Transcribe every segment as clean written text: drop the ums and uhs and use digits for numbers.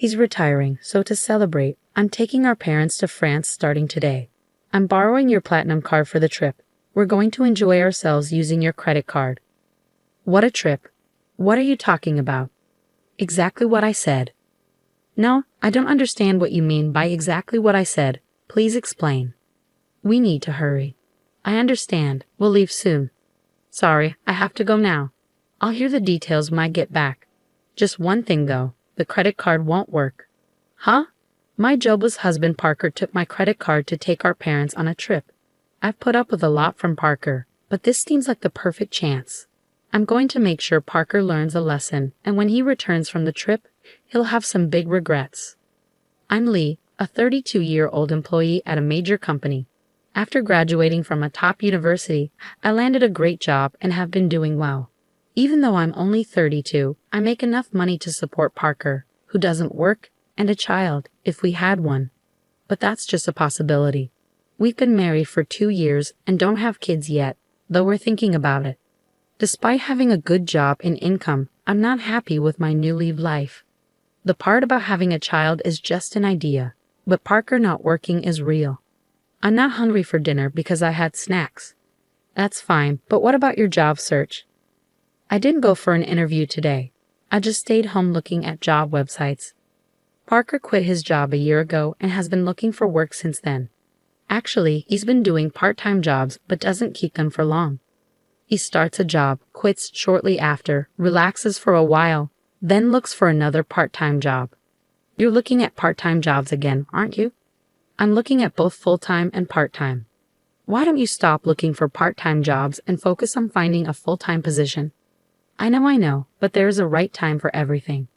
He's retiring, so to celebrate, I'm taking our parents to France starting today. I'm borrowing your platinum card for the trip. We're going to enjoy ourselves using your credit card. What a trip. What are you talking about? Exactly what I said. No, I don't understand what you mean by exactly what I said. Please explain. We need to hurry. I understand. We'll leave soon. Sorry, I have to go now. I'll hear the details when I get back. Just one thing though, the credit card won't work. Huh? My jobless husband Parker took my credit card to take our parents on a trip. I've put up with a lot from Parker, but this seems like the perfect chance. I'm going to make sure Parker learns a lesson, and when he returns from the trip, he'll have some big regrets. I'm Lee, a 32-year-old employee at a major company. After graduating from a top university, I landed a great job and have been doing well. Even though I'm only 32, I make enough money to support Parker, who doesn't work, and a child, if we had one. But that's just a possibility. We've been married for 2 years and don't have kids yet, though we're thinking about it. Despite having a good job and income, I'm not happy with my newly life. The part about having a child is just an idea, but Parker not working is real. I'm not hungry for dinner because I had snacks. That's fine, but what about your job search? I didn't go for an interview today. I just stayed home looking at job websites. Parker quit his job a year ago and has been looking for work since then. Actually, he's been doing part-time jobs but doesn't keep them for long. He starts a job, quits shortly after, relaxes for a while, then looks for another part-time job. You're looking at part-time jobs again, aren't you? I'm looking at both full-time and part-time. Why don't you stop looking for part-time jobs and focus on finding a full-time position? I know, but there is a right time for everything.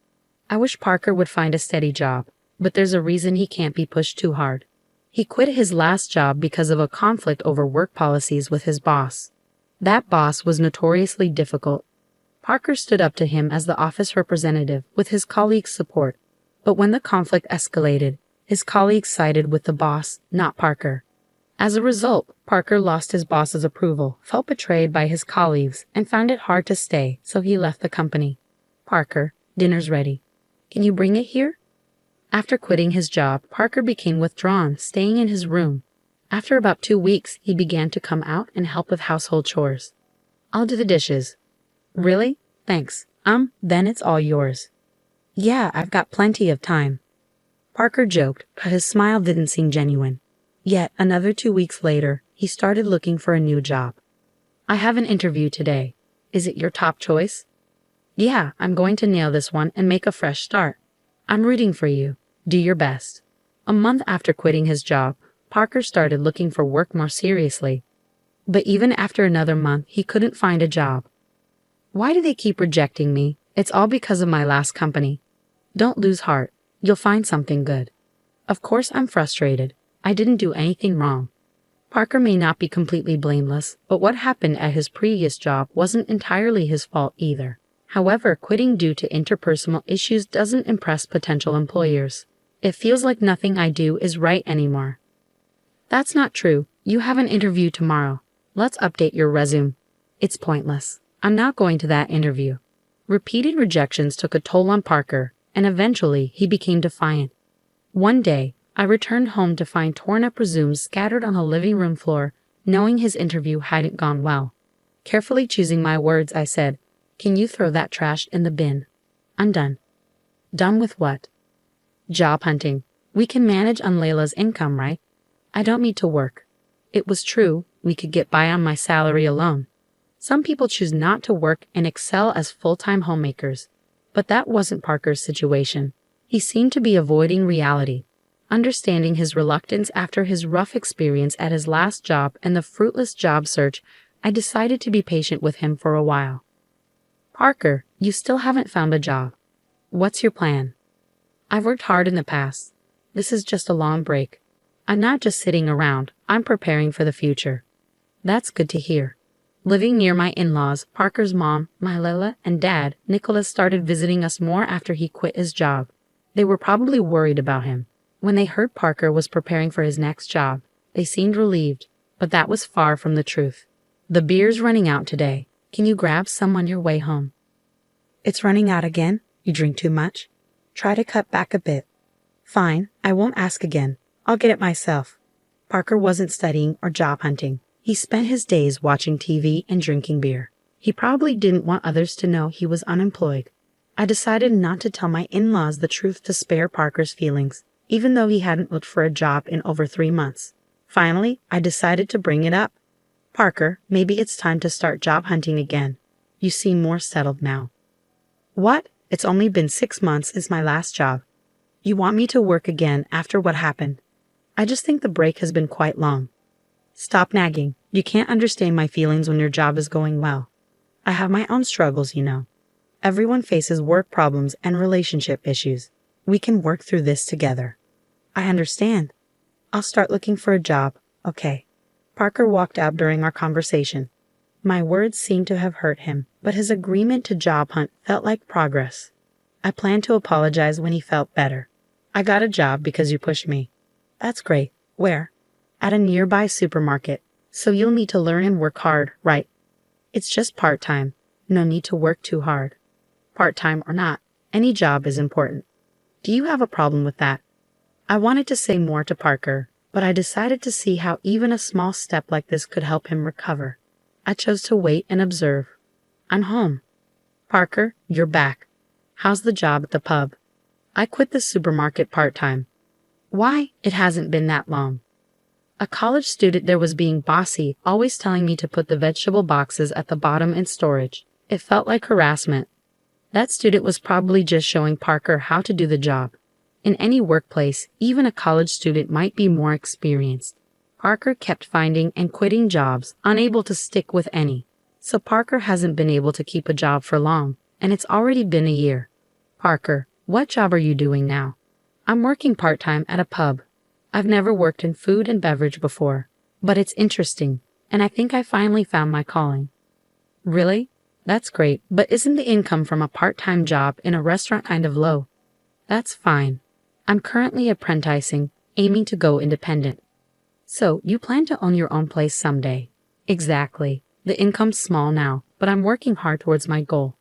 I wish Parker would find a steady job, but there's a reason he can't be pushed too hard. He quit his last job because of a conflict over work policies with his boss. That boss was notoriously difficult. Parker stood up to him as the office representative with his colleagues' support, but when the conflict escalated, his colleagues sided with the boss, not Parker. As a result, Parker lost his boss's approval, felt betrayed by his colleagues, and found it hard to stay, so he left the company. Parker, dinner's ready. Can you bring it here? After quitting his job, Parker became withdrawn, staying in his room. After about 2 weeks, he began to come out and help with household chores. I'll do the dishes. Really? Thanks. Then it's all yours. Yeah, I've got plenty of time. Parker joked, but his smile didn't seem genuine. Yet, another 2 weeks later, he started looking for a new job. I have an interview today. Is it your top choice? Yeah, I'm going to nail this one and make a fresh start. I'm rooting for you. Do your best. A month after quitting his job, Parker started looking for work more seriously. But even after another month, he couldn't find a job. Why do they keep rejecting me? It's all because of my last company. Don't lose heart. You'll find something good. Of course I'm frustrated. I didn't do anything wrong. Parker may not be completely blameless, but what happened at his previous job wasn't entirely his fault either. However, quitting due to interpersonal issues doesn't impress potential employers. It feels like nothing I do is right anymore. That's not true. You have an interview tomorrow. Let's update your resume. It's pointless. I'm not going to that interview. Repeated rejections took a toll on Parker, and eventually he became defiant. One day, I returned home to find torn-up resumes scattered on the living room floor, knowing his interview hadn't gone well. Carefully choosing my words, I said, "Can you throw that trash in the bin? I'm done." Done with what? Job hunting. We can manage on Layla's income, right? I don't need to work. It was true, we could get by on my salary alone. Some people choose not to work and excel as full-time homemakers. But that wasn't Parker's situation. He seemed to be avoiding reality. Understanding his reluctance after his rough experience at his last job and the fruitless job search, I decided to be patient with him for a while. Parker, you still haven't found a job. What's your plan? I've worked hard in the past. This is just a long break. I'm not just sitting around, I'm preparing for the future. That's good to hear. Living near my in-laws, Parker's mom, Layla, and dad, Nicholas started visiting us more after he quit his job. They were probably worried about him. When they heard Parker was preparing for his next job, they seemed relieved, but that was far from the truth. The beer's running out today. Can you grab some on your way home? It's running out again? You drink too much? Try to cut back a bit. Fine, I won't ask again. I'll get it myself. Parker wasn't studying or job hunting. He spent his days watching TV and drinking beer. He probably didn't want others to know he was unemployed. I decided not to tell my in-laws the truth to spare Parker's feelings, even though he hadn't looked for a job in over 3 months. Finally, I decided to bring it up. Parker, maybe it's time to start job hunting again. You seem more settled now. What? It's only been 6 months since my last job. You want me to work again after what happened? I just think the break has been quite long. Stop nagging. You can't understand my feelings when your job is going well. I have my own struggles, you know. Everyone faces work problems and relationship issues. We can work through this together. I understand. I'll start looking for a job, okay? Parker walked out during our conversation. My words seemed to have hurt him, but his agreement to job hunt felt like progress. I planned to apologize when he felt better. I got a job because you pushed me. That's great. Where? At a nearby supermarket. So you'll need to learn and work hard, right? It's just part-time. No need to work too hard. Part-time or not, any job is important. Do you have a problem with that? I wanted to say more to Parker, but I decided to see how even a small step like this could help him recover. I chose to wait and observe. I'm home. Parker, you're back. How's the job at the pub? I quit the supermarket part-time. Why? It hasn't been that long. A college student there was being bossy, always telling me to put the vegetable boxes at the bottom in storage. It felt like harassment. That student was probably just showing Parker how to do the job. In any workplace, even a college student might be more experienced. Parker kept finding and quitting jobs, unable to stick with any. So Parker hasn't been able to keep a job for long, and it's already been a year. Parker, what job are you doing now? I'm working part-time at a pub. I've never worked in food and beverage before, but it's interesting, and I think I finally found my calling. Really? That's great, but isn't the income from a part-time job in a restaurant kind of low? That's fine. I'm currently apprenticing, aiming to go independent. So, you plan to own your own place someday? Exactly. The income's small now, but I'm working hard towards my goal.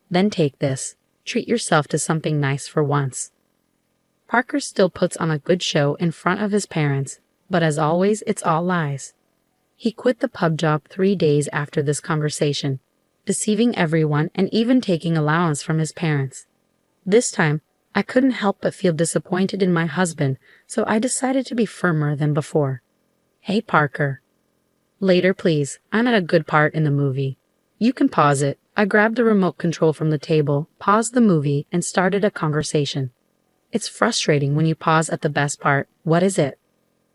Then take this. Treat yourself to something nice for once. Parker still puts on a good show in front of his parents, but as always, it's all lies. He quit the pub job 3 days after this conversation, deceiving everyone and even taking allowance from his parents. This time, I couldn't help but feel disappointed in my husband, so I decided to be firmer than before. Hey, Parker. Later, please. I'm at a good part in the movie. You can pause it. I grabbed the remote control from the table, paused the movie, and started a conversation. It's frustrating when you pause at the best part. What is it?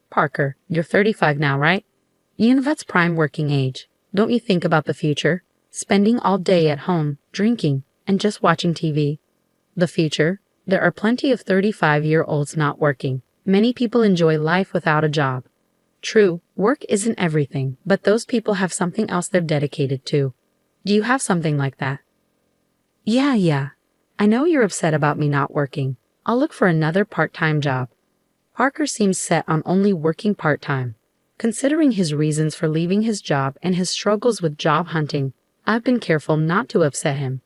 Parker, you're 35 now, right? You know that's prime working age. Don't you think about the future? Spending all day at home, drinking, and just watching TV. The future? There are plenty of 35-year-olds not working. Many people enjoy life without a job. True, work isn't everything, but those people have something else they're dedicated to. Do you have something like that? Yeah. I know you're upset about me not working. I'll look for another part-time job. Parker seems set on only working part-time. Considering his reasons for leaving his job and his struggles with job hunting, I've been careful not to upset him.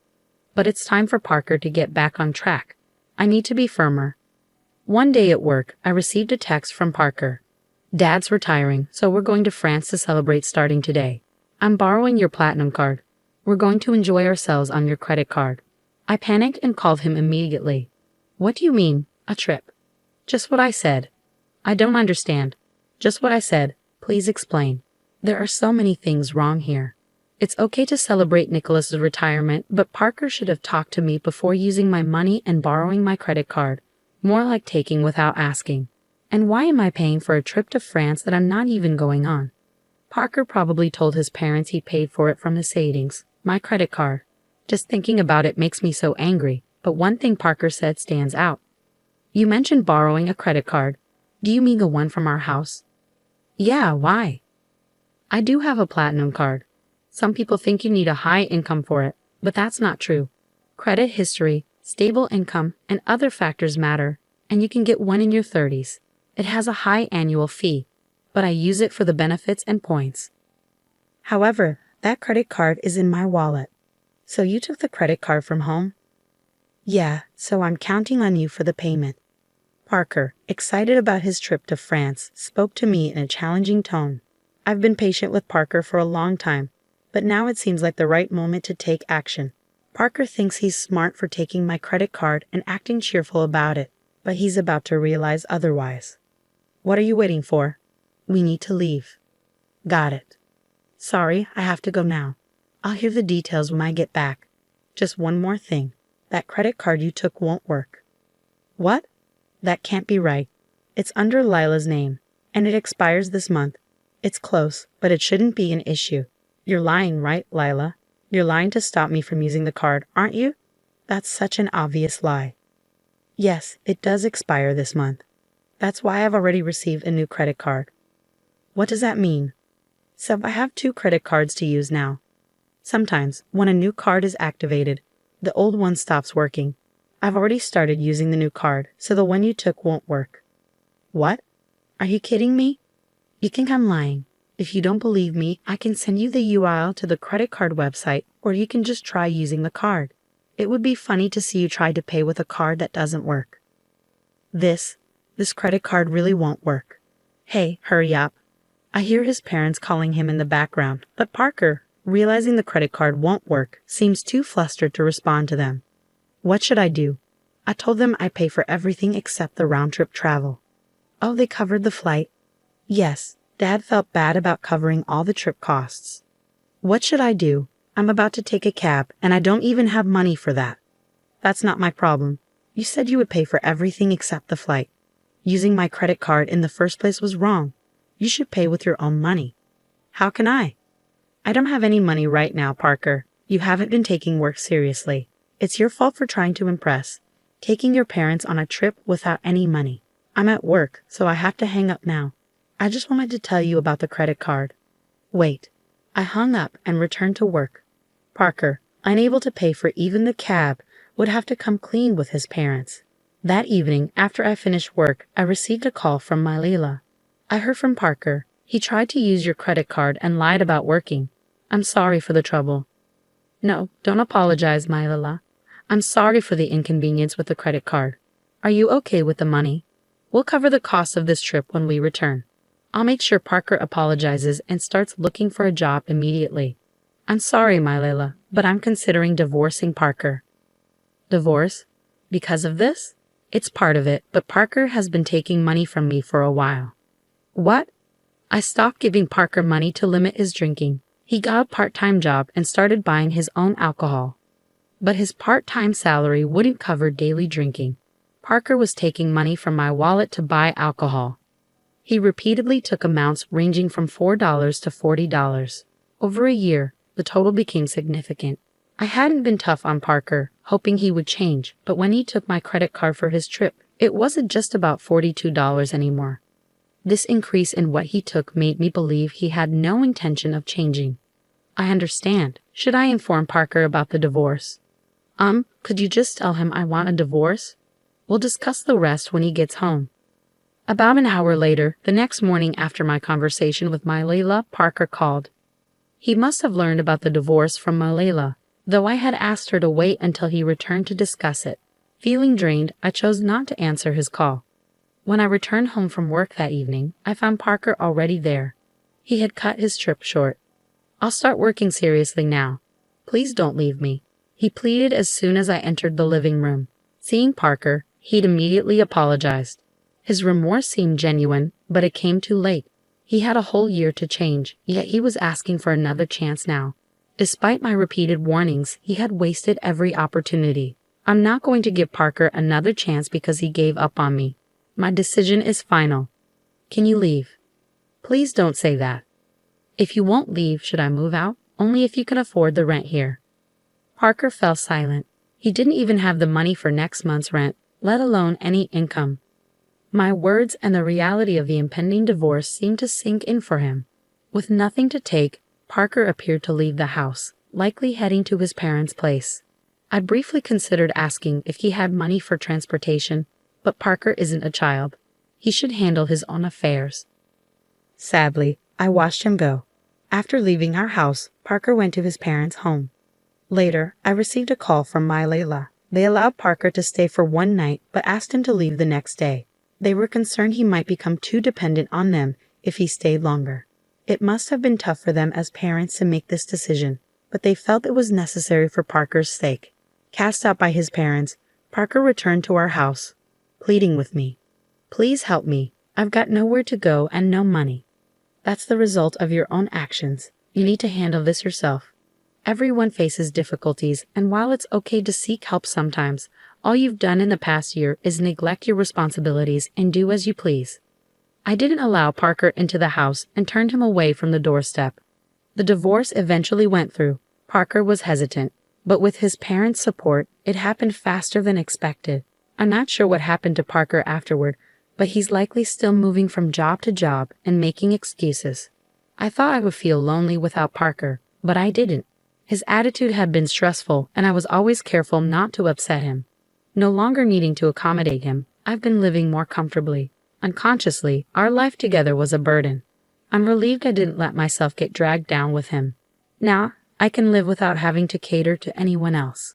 But it's time for Parker to get back on track. I need to be firmer. One day at work, I received a text from Parker. Dad's retiring, so we're going to France to celebrate starting today. I'm borrowing your platinum card. We're going to enjoy ourselves on your credit card. I panicked and called him immediately. What do you mean, a trip? Just what I said. I don't understand. Just what I said. Please explain. There are so many things wrong here. It's okay to celebrate Nicholas's retirement, but Parker should have talked to me before using my money and borrowing my credit card. More like taking without asking. And why am I paying for a trip to France that I'm not even going on? Parker probably told his parents he paid for it from his savings, my credit card. Just thinking about it makes me so angry, but one thing Parker said stands out. You mentioned borrowing a credit card. Do you mean the one from our house? Yeah, why? I do have a platinum card. Some people think you need a high income for it, but that's not true. Credit history, stable income, and other factors matter, and you can get one in your 30s. It has a high annual fee, but I use it for the benefits and points. However, that credit card is in my wallet. So you took the credit card from home? Yeah, so I'm counting on you for the payment. Parker, excited about his trip to France, spoke to me in a challenging tone. I've been patient with Parker for a long time, but now it seems like the right moment to take action. Parker thinks he's smart for taking my credit card and acting cheerful about it, but he's about to realize otherwise. What are you waiting for? We need to leave. Got it. Sorry, I have to go now. I'll hear the details when I get back. Just one more thing. That credit card you took won't work. What? That can't be right. It's under Lila's name, and it expires this month. It's close, but it shouldn't be an issue. You're lying, right, Lila? You're lying to stop me from using the card, aren't you? That's such an obvious lie. Yes, it does expire this month. That's why I've already received a new credit card. What does that mean? So I have 2 credit cards to use now. Sometimes, when a new card is activated, the old one stops working. I've already started using the new card, so the one you took won't work. What? Are you kidding me? You think I'm lying. If you don't believe me, I can send you the URL to the credit card website, or you can just try using the card. It would be funny to see you try to pay with a card that doesn't work. This credit card really won't work. Hey, hurry up. I hear his parents calling him in the background, but Parker, realizing the credit card won't work, seems too flustered to respond to them. What should I do? I told them I pay for everything except the round-trip travel. Oh, they covered the flight? Yes, Dad felt bad about covering all the trip costs. What should I do? I'm about to take a cab, and I don't even have money for that. That's not my problem. You said you would pay for everything except the flight. Using my credit card in the first place was wrong. You should pay with your own money. How can I? I don't have any money right now, Parker. You haven't been taking work seriously. It's your fault for trying to impress. Taking your parents on a trip without any money. I'm at work, so I have to hang up now. I just wanted to tell you about the credit card. Wait. I hung up and returned to work. Parker, unable to pay for even the cab, would have to come clean with his parents. That evening, after I finished work, I received a call from my Leila. I heard from Parker. He tried to use your credit card and lied about working. I'm sorry for the trouble. No, don't apologize, my Leila. I'm sorry for the inconvenience with the credit card. Are you okay with the money? We'll cover the cost of this trip when we return. I'll make sure Parker apologizes and starts looking for a job immediately. I'm sorry, my Leila, but I'm considering divorcing Parker. Divorce? Because of this? It's part of it, but Parker has been taking money from me for a while. What? I stopped giving Parker money to limit his drinking. He got a part-time job and started buying his own alcohol. But his part-time salary wouldn't cover daily drinking. Parker was taking money from my wallet to buy alcohol. He repeatedly took amounts ranging from $4 to $40. Over a year, the total became significant. I hadn't been tough on Parker, hoping he would change, but when he took my credit card for his trip, it wasn't just about $42 anymore. This increase in what he took made me believe he had no intention of changing. I understand. Should I inform Parker about the divorce? Could you just tell him I want a divorce? We'll discuss the rest when he gets home. About an hour later, the next morning after my conversation with my Leila, Parker called. He must have learned about the divorce from my Leila, though I had asked her to wait until he returned to discuss it. Feeling drained, I chose not to answer his call. When I returned home from work that evening, I found Parker already there. He had cut his trip short. I'll start working seriously now. Please don't leave me, he pleaded as soon as I entered the living room. Seeing Parker, he'd immediately apologized. His remorse seemed genuine, but it came too late. He had a whole year to change, yet he was asking for another chance now. Despite my repeated warnings, he had wasted every opportunity. I'm not going to give Parker another chance because he gave up on me. My decision is final. Can you leave? Please don't say that. If you won't leave, should I move out? Only if you can afford the rent here. Parker fell silent. He didn't even have the money for next month's rent, let alone any income. My words and the reality of the impending divorce seemed to sink in for him. With nothing to take, Parker appeared to leave the house, likely heading to his parents' place. I briefly considered asking if he had money for transportation, but Parker isn't a child. He should handle his own affairs. Sadly, I watched him go. After leaving our house, Parker went to his parents' home. Later, I received a call from my Leila. They allowed Parker to stay for one night but asked him to leave the next day. They were concerned he might become too dependent on them if he stayed longer. It must have been tough for them as parents to make this decision, but they felt it was necessary for Parker's sake. Cast out by his parents, Parker returned to our house, pleading with me. "Please help me. I've got nowhere to go and no money." That's the result of your own actions. You need to handle this yourself. Everyone faces difficulties, and while it's okay to seek help sometimes, all you've done in the past year is neglect your responsibilities and do as you please. I didn't allow Parker into the house and turned him away from the doorstep. The divorce eventually went through. Parker was hesitant, but with his parents' support, it happened faster than expected. I'm not sure what happened to Parker afterward, but he's likely still moving from job to job and making excuses. I thought I would feel lonely without Parker, but I didn't. His attitude had been stressful, and I was always careful not to upset him. No longer needing to accommodate him, I've been living more comfortably. Unconsciously, our life together was a burden. I'm relieved I didn't let myself get dragged down with him. Now, I can live without having to cater to anyone else.